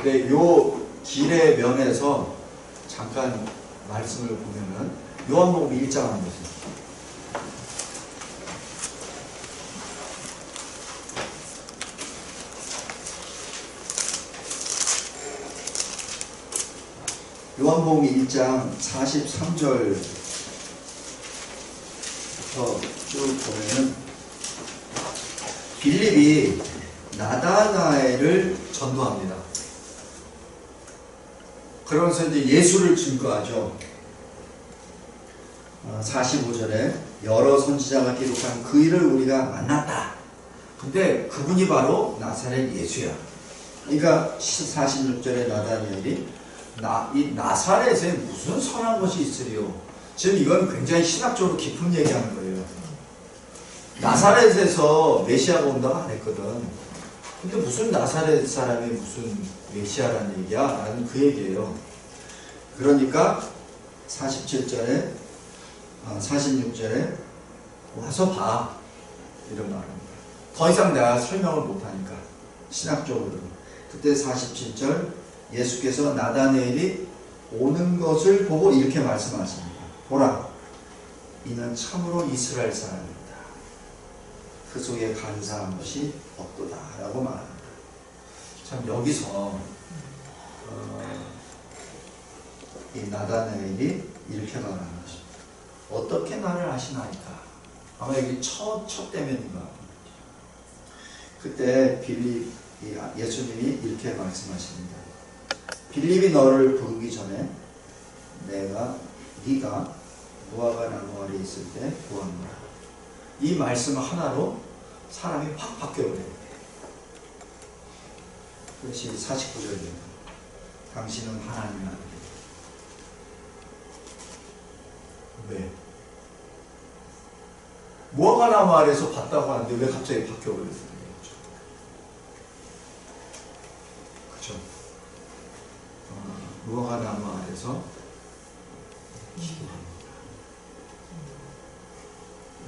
근데 요 길의 면에서 잠깐 말씀을 보면은 요한복음 1장 한번 보세요. 요한복음 1장 43절부터 쭉 보면은 빌립이 나다나엘을 전도합니다. 그러면서 이제 예수를 증거하죠. 45절에 여러 선지자가 기록한 그 일을 우리가 만났다. 근데 그분이 바로 나사렛 예수야. 그러니까 46절에 나다나엘이 이 나사렛에 무슨 선한 것이 있으리요. 지금 이건 굉장히 신학적으로 깊은 얘기하는 거예요. 나사렛에서 메시아가 온다고 안 했거든. 근데 무슨 나사렛 사람이 무슨 메시아라는 얘기야? 라는 그 얘기예요. 그러니까 47절에 46절에 와서 봐, 이런 말입니다. 더 이상 내가 설명을 못하니까 신학적으로. 그때 47절 예수께서 나다나엘이 오는 것을 보고 이렇게 말씀하십니다. 보라, 이는 참으로 이스라엘 사람입니다. 그 속에 간사한 것이 없도다 라고 말합니다. 참 여기서 이 나다나엘이 이렇게 말하는 것입니다. 어떻게 나를 아시나이까? 아마 여기 첫 대면인가. 그때 빌립, 예수님이 이렇게 말씀하십니다. 빌립이 너를 부르기 전에 네가 무화과 나무 아래 있을 때 보았노라. 이 말씀 하나로 사람이 확 바뀌어버려요. 그것이 49절입니다. 당신은 하나님의 아들이다. 왜? 무화과 나무 아래에서 봤다고 하는데 왜 갑자기 바뀌어버렸어요? 그쵸? 무화과 나무 아래에서 기도합니다.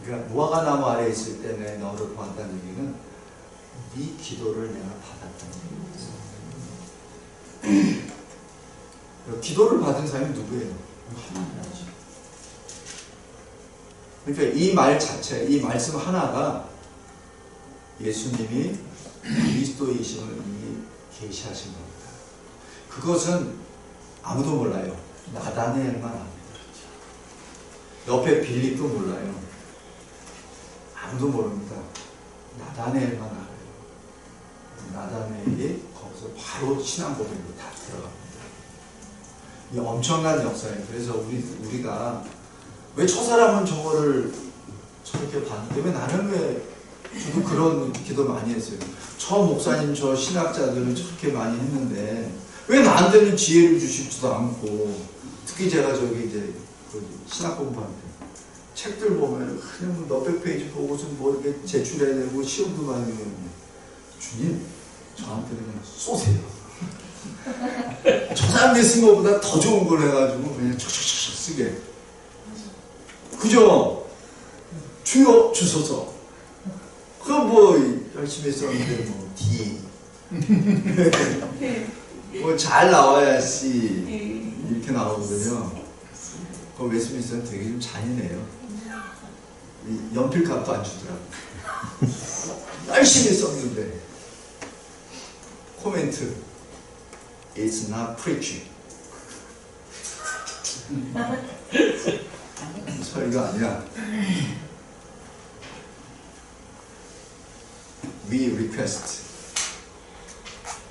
그러니까 무화과 나무 아래에 있을 때 내 너를 보았다는 얘기는 네 기도를 내가 받았다는 얘기입니다. 기도를 받은 사람이 누구예요? 하나님이죠. 그러니까 이 말 자체, 이 말씀 하나가 예수님이 그리스도이심을 이미 계시하신 겁니다. 그것은 아무도 몰라요. 나다나엘만 압니다. 옆에 빌립도 몰라요. 아무도 모릅니다. 나다나엘만 알아요. 나다나엘이 거기서 바로 신앙 고백으로 다 들어갑니다. 이 엄청난 역사예요. 그래서 우리가 왜 저 사람은 저거를 저렇게 봤는데 왜 나는 왜 저도 그런 기도 많이 했어요. 저 목사님 저 신학자들은 저렇게 많이 했는데 왜 나한테는 지혜를 주시지도 않고. 특히 제가 저기 이제 그 신학 공부할 때 책들 보면 그냥 몇백 페이지 보고서 뭐 이렇게 제출해야 되고 시험도 많이 해요. 주님 저한테 그냥 쏘세요. 저 사람이 쓴 것보다 더 좋은 걸 해가지고 그냥 척척척 쓰게. 그죠? 주여 주소서. 그거 뭐 열심히 썼는데 뭐 D 뭐 잘 나와야 C 이렇게 나오거든요. 그 웨스민스터는 되게 좀 잔인해요. 연필값도 안 주더라고. 열심히 썼는데 코멘트 It's not preaching. 설교가 아니야. We request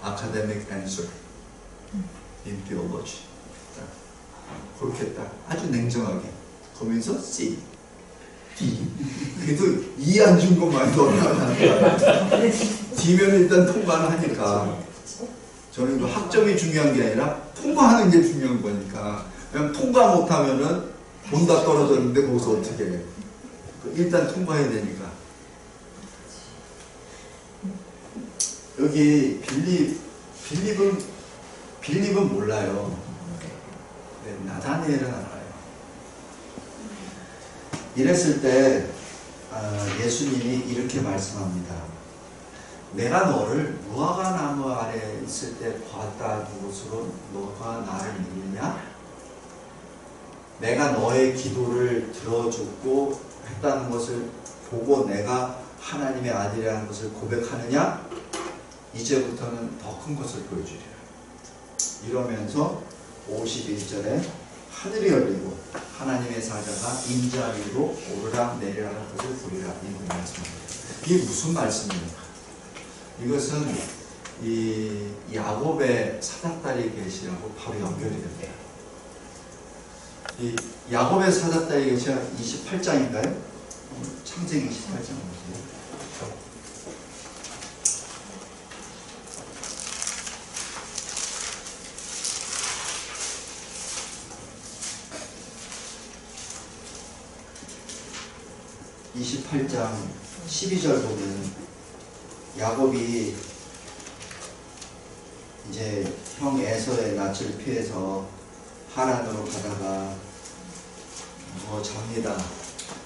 academic answer in theology. 그렇게 딱 아주 냉정하게 거기서 C, D. 그래도 E 안 준 것만 더 나가니까 D면 일단 통과는 하니까. 저는 또 학점이 중요한 게 아니라 통과하는 게 중요한 거니까. 그냥 통과 못하면은 돈 다 떨어졌는데 거기서 어떻게 해. 일단 통과해야 되니까. 여기 빌립은 몰라요. 네, 나다나엘은 알아요. 이랬을 때 예수님이 이렇게 말씀합니다. 내가 너를 무화과 나무 아래 있을 때 보았다 그것으로 너가 나를 믿느냐? 내가 너의 기도를 들어줬고 했다는 것을 보고 내가 하나님의 아들이라는 것을 고백하느냐? 이제부터는 더 큰 것을 보여주리라. 이러면서 51절에 하늘이 열리고 하나님의 사자가 인자 위로 오르락 내리락 할 것을 보리라. 이런 말씀입니다. 이게 무슨 말씀입니까? 이것은 이 야곱의 사닥다리 계시하고 바로 연결이 됩니다. 이 야곱의 사닥다리 계시가 28장인가요? 창세기 28장 보세요. 28장 12절 보면 야곱이 이제 형 에서의 낯을 피해서 하란으로 가다가 잡니다.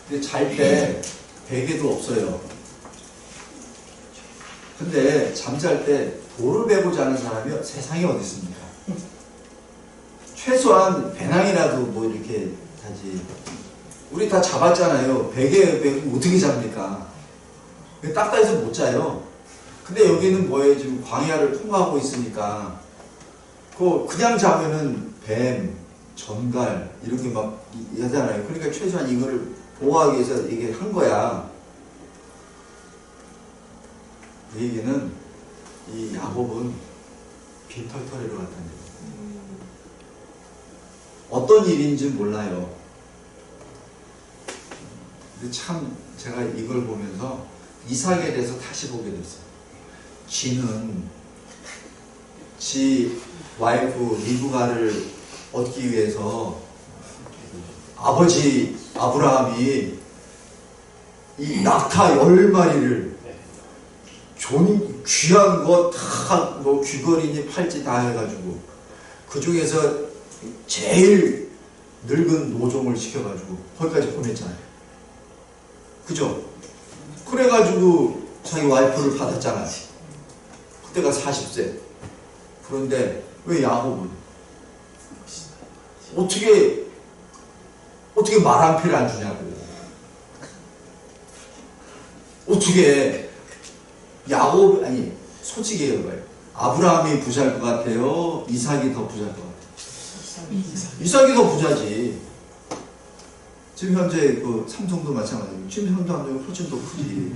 근데 잘 때 베개도 없어요. 근데 잠잘 때 돌을 베고 자는 사람이 세상에 어디 있습니까? 최소한 배낭이라도 뭐 이렇게 하지. 우리 다 잡았잖아요. 베개 베고 어떻게 잡니까? 딱딱해서 못 자요. 근데 여기는 뭐예요? 지금 광야를 통과하고 있으니까 그냥 자면은 뱀, 전갈 이런 게 막 하잖아요. 그러니까 최소한 이거를 보호하기 위해서 이게 한 거야. 그 얘기는 이 야곱은 빈털터리로 갔다는 얘기예요. 어떤 일인지 몰라요. 근데 참 제가 이걸 보면서 이삭에 대해서 다시 보게 됐어요. 쥐는 지 와이프 리브가를 얻기 위해서 아버지 아브라함이 이 낙타 10마리를 귀한 거 다 뭐 귀걸이니 팔찌 다 해가지고 그 중에서 제일 늙은 노종을 시켜가지고 거기까지 보냈잖아요. 그죠? 그래가지고 자기 와이프를 받았잖아요. 그때가 40세. 그런데 왜 야곱은 어떻게 말 한 피를 안 주냐고. 어떻게 야곱 아니 솔직히 얘기해봐요. 아브라함이 부자일 것 같아요? 이삭이 더 부자일 것 같아요? 이삭이 더 부자지. 지금 현재 그 삼성도 마찬가지고 지금 현재 훨씬 더 크지.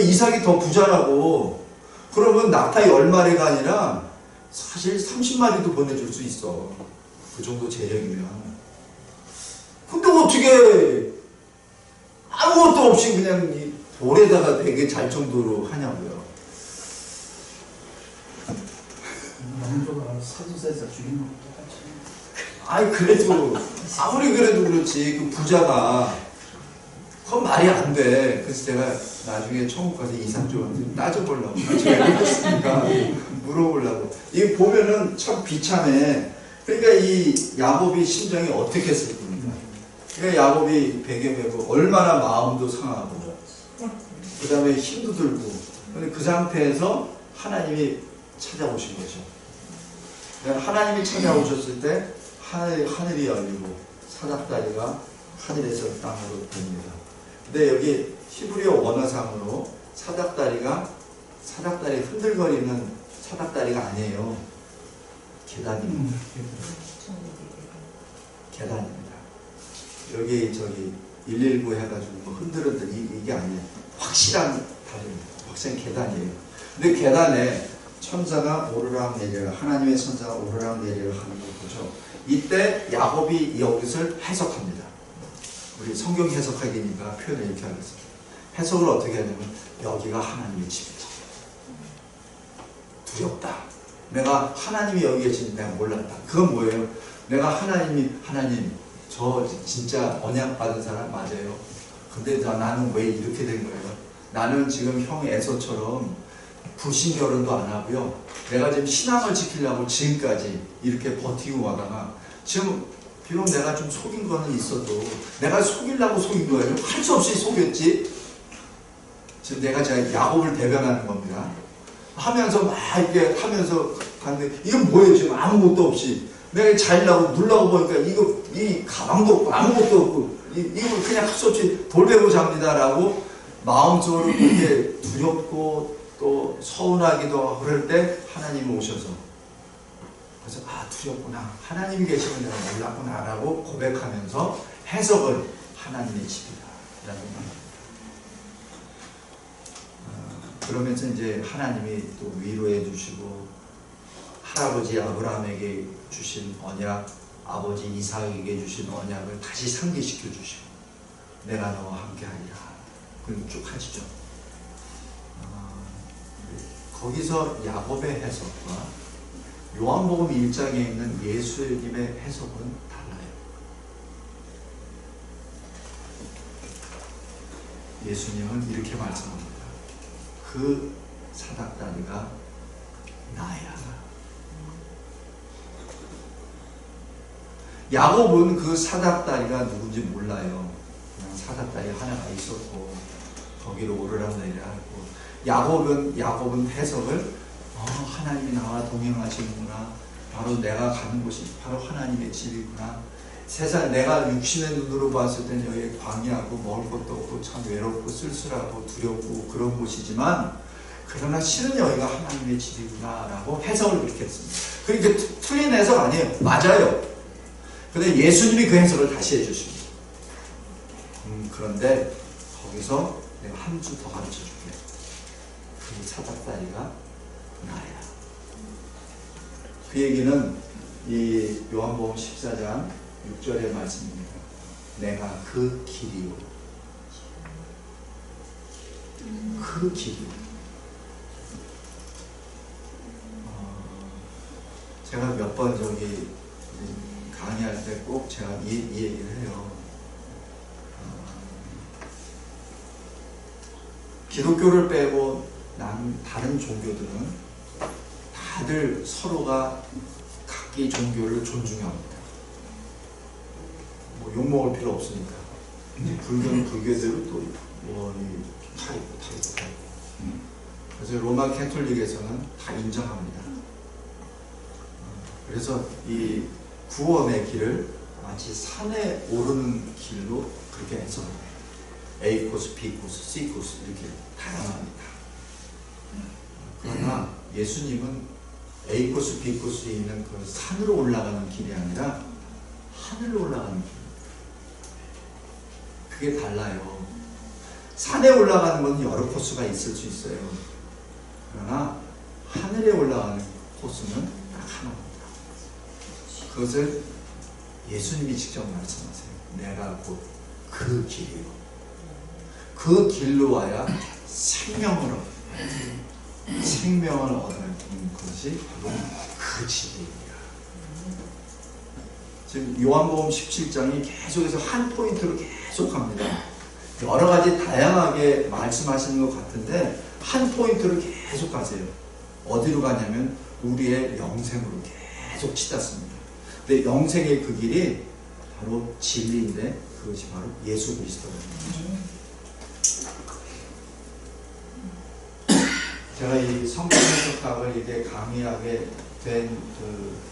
이삭이 더 부자라고. 그러면 낙타 10마리가 아니라 사실 30마리도 보내줄 수 있어. 그 정도 재력이면. 근데 어떻게 아무것도 없이 그냥 이 돌에다가 되게 잘 정도로 하냐고요. 사주사에서 죽이는 거 똑같이. 아니 그래도 아무리 그래도 그렇지 그 부자가 그건 말이 안 돼. 그래서 제가 나중에 천국 가서 이삭조한테 따져보려고 제가 했으니까 물어보려고. 이거 보면은 참 비참해. 그러니까 이 야곱이 심정이 어떻게 했을 겁니까? 그러니까 야곱이 베개 베고 얼마나 마음도 상하고 그 다음에 힘도 들고. 근데 그 상태에서 하나님이 찾아오신 거죠. 하나님이 찾아오셨을 때 하늘이 열리고 사닥다리가 하늘에서 땅으로 됩니다. 근데 여기 히브리어 원어상으로 사닥다리 흔들거리는 사닥다리가 아니에요. 계단입니다. 계단입니다. 여기 저기 119 해가지고 뭐 흔들흔들 이게 아니에요. 확실한 다리입니다. 확실한 계단이에요. 근데 계단에 천사가 오르락 내리락, 하나님의 천사가 오르락 내리락 하는 거 보죠. 이때 야곱이 이것을 해석합니다. 우리 성경 해석하기니까 표현을 이렇게 하겠습니다. 해석을 어떻게 하냐면 여기가 하나님의 집이다. 두렵다. 내가 하나님이 여기 계신지 내가 몰랐다. 그건 뭐예요? 내가 하나님 저 진짜 언약 받은 사람 맞아요. 근데 나는 왜 이렇게 된 거예요? 나는 지금 형 에서처럼 불신 결혼도 안 하고요. 내가 지금 신앙을 지키려고 지금까지 이렇게 버티고 가다가 지금 비록 내가 좀 속인 거는 있어도 내가 속이려고 속인 거예요. 할 수 없이 속였지. 지금 내가 제가 야곱을 대변하는 겁니다. 하면서 막 이렇게 하면서 갔는데 이건 뭐예요? 지금 아무것도 없이 내가 잘라고 눌러고 보니까 이 가방도 없고 아무것도 없고 이거 그냥 헛소치 돌배고 잡니다라고 마음속으로 그렇게 두렵고 또 서운하기도 하고 그럴 때 하나님이 오셔서 그래서 두렵구나, 하나님이 계시면 내가 몰랐구나 라고 고백하면서 해석을 하나님의 집이다 라고 말합니다. 그러면서 이제 하나님이 또 위로해 주시고 할아버지 아브라함에게 주신 언약, 아버지 이삭에게 주신 언약을 다시 상기시켜 주시고 내가 너와 함께하리라. 그리고 쭉 하시죠. 거기서 야곱의 해석과 요한복음 1장에 있는 예수님의 해석은 달라요. 예수님은 이렇게 말씀합니다. 그 사닥다리가 나야. 야곱은 그 사닥다리가 누군지 몰라요. 그냥 사닥다리 하나가 있었고 거기로 오르락내리락 하고 야곱은 해석을 하나님이 나와 동행하시는구나. 바로 내가 가는 곳이 바로 하나님의 집이구나. 세상 내가 육신의 눈으로 봤을 때는 여기 광야하고 먹을 것도 없고 참 외롭고 쓸쓸하고 두렵고 그런 곳이지만 그러나 실은 여기가 하나님의 집이구나 라고 해석을 그렇게 했습니다. 그러니까 틀린 해석 아니에요. 맞아요. 근데 예수님이 그 해석을 다시 해주십니다. 그런데 거기서 내가 한 줄 더 가르쳐 줄게. 그 사닥다리가 나야. 그 얘기는 이 요한복음 14장 6절의 말씀입니다. 내가 그 길이요. 그 길이요. 제가 몇 번 저기 강의할 때 꼭 제가 이 얘기를 해요. 기독교를 빼고 다른 종교들은 다들 서로가 각기 종교를 존중합니다. 뭐 욕먹을 필요 없으니까. 불교는 불교대로 또 다 있고. 그래서 로마 캐톨릭에서는 다 인정합니다. 그래서 이 구원의 길을 마치 산에 오르는 길로 그렇게 해석을 해요. A 코스, B 코스, C 코스 이렇게 다양합니다. 그러나 예수님은 A 코스, B 코스에 있는 그 산으로 올라가는 길이 아니라 하늘로 올라가는 길. 그게 달라요. 산에 올라가는 건 여러 코스가 있을 수 있어요. 그러나 하늘에 올라가는 코스는 딱 하나입니다. 그것을 예수님이 직접 말씀하세요. 내가 곧 그 길이요. 그 길로 와야 생명을 얻는 것이 바로 그 집입니다. 지금 요한복음 17장이 계속해서 한 포인트로 계속합니다. 여러 가지 다양하게 말씀하시는 것 같은데 한 포인트로 계속 가세요. 어디로 가냐면 우리의 영생으로 계속 치닫습니다. 근데 영생의 그 길이 바로 진리인데 그것이 바로 예수 그리스도입니다. 제가 이 성경 해석학을 이렇게 강의하게 된 그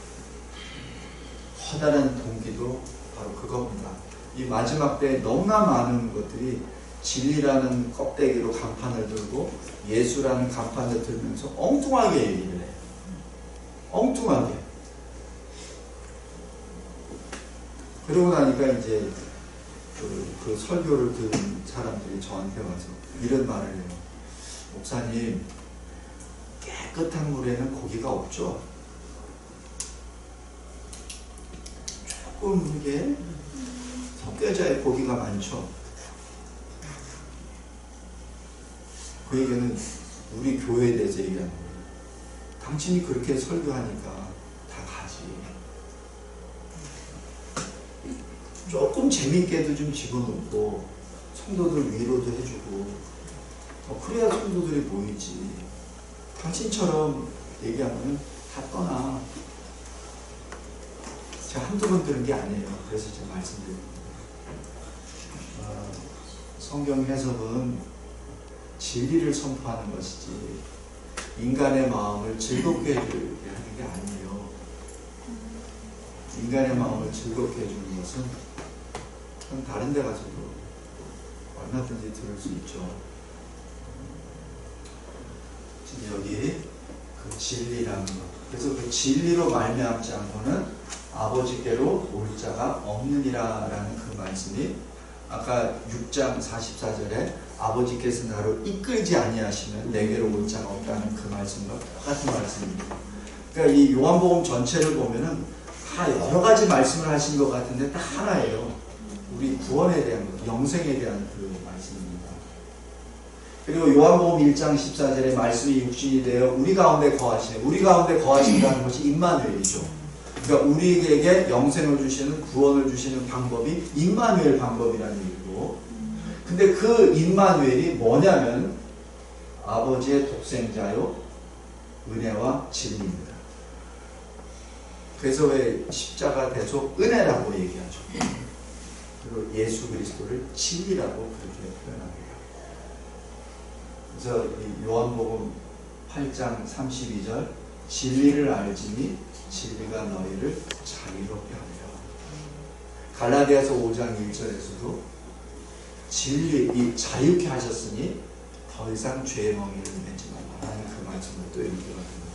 커다란 동기도 바로 그겁니다. 이 마지막 때 너무나 많은 것들이 진리라는 껍데기로 간판을 들고 예수라는 간판을 들면서 엉뚱하게 얘기를 해요. 엉뚱하게. 그러고 나니까 이제 그 설교를 들은 사람들이 저한테 와서 이런 말을 해요. 목사님, 깨끗한 물에는 고기가 없죠? 조금 이게 섞여져야 고기가 많죠? 그 얘기는 우리 교회에 대해서 얘기하는 거예요. 당신이 그렇게 설교하니까 다 가지. 조금 재밌게도 좀 집어넣고 성도들 위로도 해주고 그래야 성도들이 모이지. 당신처럼 얘기하면 다 떠나. 제가 한두 번 들은 게 아니에요. 그래서 제가 말씀드립니다. 성경 해석은 진리를 선포하는 것이지 인간의 마음을 즐겁게 해주려 하는 게 아니에요. 인간의 마음을 즐겁게 해주는 것은 그건 다른 데 가서도 얼마든지 들을 수 있죠. 지금 여기 그 진리라는 것, 그래서 그 진리로 말미암지 않고는 아버지께로 올 자가 없느니라라는 그 말씀이 아까 6장 44절에 아버지께서 나를 이끌지 아니하시면 내게로 올 자가 없다는 그 말씀과 똑같은 말씀입니다. 그러니까 이 요한복음 전체를 보면은 다 여러 가지 말씀을 하신 것 같은데 딱 하나예요. 우리 구원에 대한 것, 영생에 대한 그 말씀입니다. 그리고 요한복음 1장 14절에 말씀이 육신이 되어 우리 가운데 거하시네. 우리 가운데 거하신다는 것이 임마누엘이죠. 그러니까 우리에게 영생을 주시는, 구원을 주시는 방법이 임마누엘 방법이라는 얘기고, 근데 그 임마누엘이 뭐냐면 아버지의 독생자요 은혜와 진리입니다. 그래서 왜 십자가 대속 은혜라고 얘기하죠. 그리고 예수 그리스도를 진리라고 그렇게 표현합니다. 그래서 이 요한복음 8장 32절 진리를 알지니 진리가 너희를 자유롭게 하리라. 갈라디아서 5장 1절에서도 진리, 이 자유케 하셨으니 더 이상 죄의 멍에를 매지 말라는 그 말씀을 또 연결합니다.